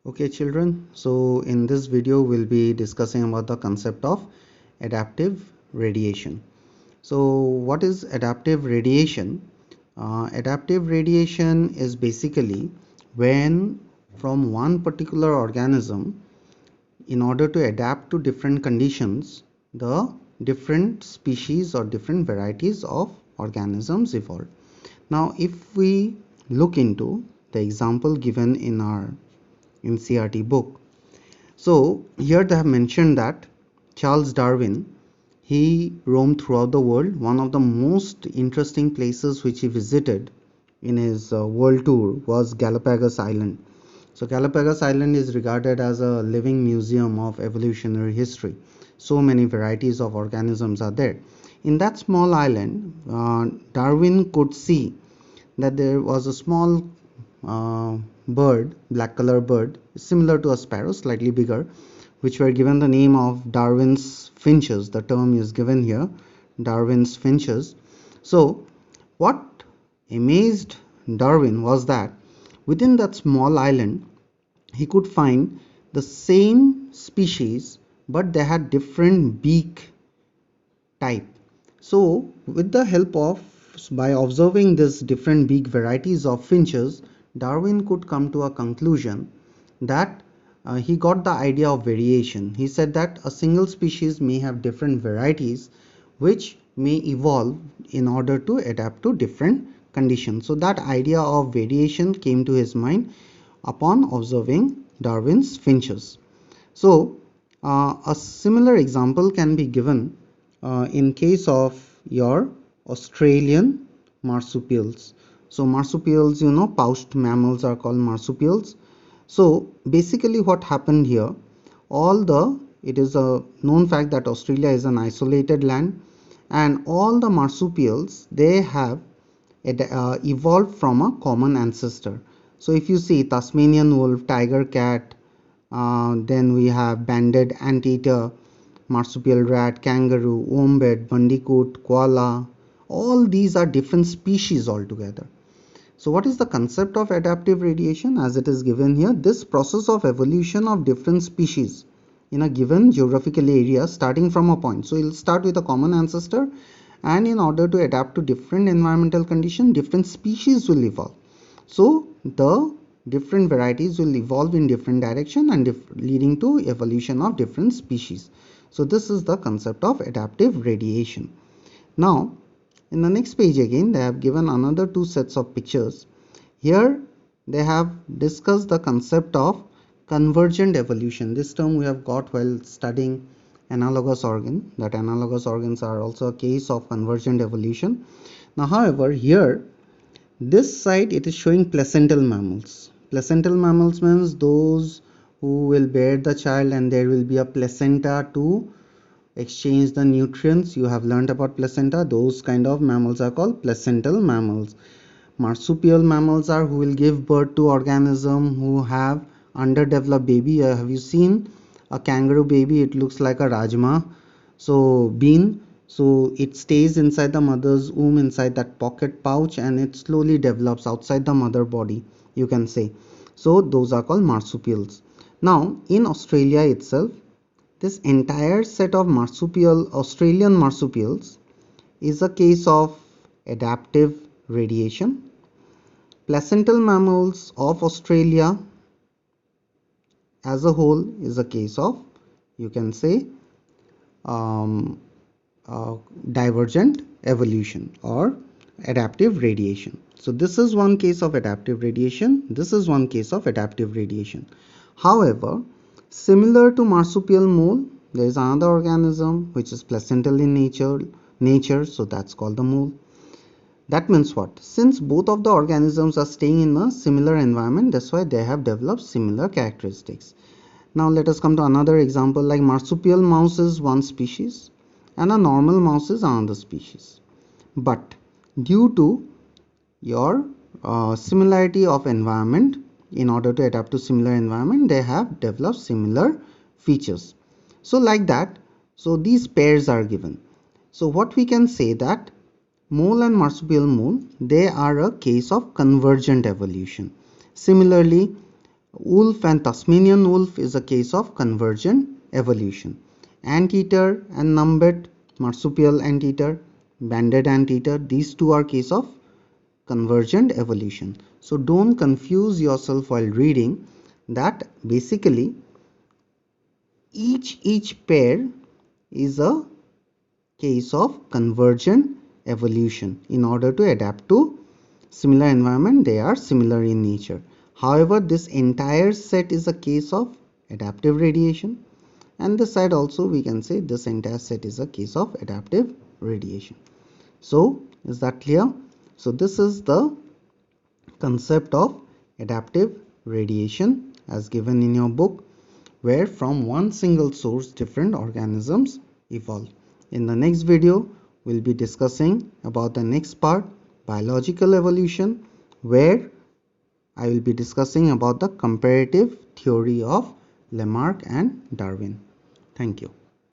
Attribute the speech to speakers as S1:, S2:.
S1: Okay children, so in this video we'll be discussing about the concept of adaptive radiation. So what is adaptive radiation? Adaptive radiation is basically when from one particular organism, in order to adapt to different conditions, the different species or different varieties of organisms evolve. Now if we look into the example given in our NCERT book, so here they have mentioned that Charles Darwin, he roamed throughout the world. One of the most interesting places which he visited in his world tour was Galapagos Island. So Galapagos Island is regarded as a living museum of evolutionary history. So many varieties of organisms are there. In that small island, Darwin could see that there was a small bird, black color bird, similar to a sparrow, slightly bigger, which were given the name of Darwin's finches. The term is given here, Darwin's finches. So what amazed Darwin was that within that small island he could find the same species, but they had different beak type. So with the help of, by observing these different beak varieties of finches, Darwin could come to a conclusion that he got the idea of variation. He said that a single species may have different varieties which may evolve in order to adapt to different conditions. So that idea of variation came to his mind upon observing Darwin's finches. So a similar example can be given in case of your Australian marsupials. So marsupials, you know, pouched mammals are called marsupials. So basically what happened here, it is a known fact that Australia is an isolated land, and all the marsupials, they have evolved from a common ancestor. So if you see Tasmanian wolf, tiger cat, then we have banded anteater, marsupial rat, kangaroo, wombat, bandicoot, koala. All these are different species altogether. So what is the concept of adaptive radiation? As it is given here, this process of evolution of different species in a given geographical area starting from a point. So it will start with a common ancestor, and in order to adapt to different environmental conditions, different species will evolve. So the different varieties will evolve in different direction and leading to evolution of different species. So this is the concept of adaptive radiation. Now in the next page again they have given another two sets of pictures. Here they have discussed the concept of convergent evolution. This term we have got while studying analogous organ, that analogous organs are also a case of convergent evolution. Now however, here this side it is showing placental mammals. Placental mammals means those who will bear the child and there will be a placenta to exchange the nutrients. You have learned about placenta. Those kind of mammals are called placental mammals. Marsupial mammals are who will give birth to organism who have underdeveloped baby. Have you seen a kangaroo baby? It looks like a rajma, so bean. So it stays inside the mother's womb, inside that pocket pouch, and it slowly develops outside the mother body, you can say. So those are called marsupials. Now in Australia itself, this entire set of Australian marsupials is a case of adaptive radiation. Placental mammals of Australia as a whole is a case of, you can say, um, divergent evolution or adaptive radiation. So this is one case of adaptive radiation. This is one case of adaptive radiation. However, similar to marsupial mole, there is another organism which is placental in nature, so that's called the mole. That means what? Since both of the organisms are staying in a similar environment, that's why they have developed similar characteristics. Now let us come to another example, like marsupial mouse is one species and a normal mouse is another species. But due to your similarity of environment, in order to adapt to similar environment, they have developed similar features. So like that, so these pairs are given. So what we can say that mole and marsupial mole, they are a case of convergent evolution. Similarly, Wolf and Tasmanian wolf is a case of convergent evolution. Anteater and numbat, marsupial anteater, banded anteater, these two are case of convergent evolution. So don't confuse yourself while reading that basically each pair is a case of convergent evolution. In order to adapt to similar environment, they are similar in nature. However, this entire set is a case of adaptive radiation, and this side also we can say this entire set is a case of adaptive radiation. So is that clear? So this is the concept of adaptive radiation as given in your book, where from one single source different organisms evolve. In the next video, we'll be discussing about the next part, biological evolution, where I will be discussing about the comparative theory of Lamarck and Darwin. Thank you.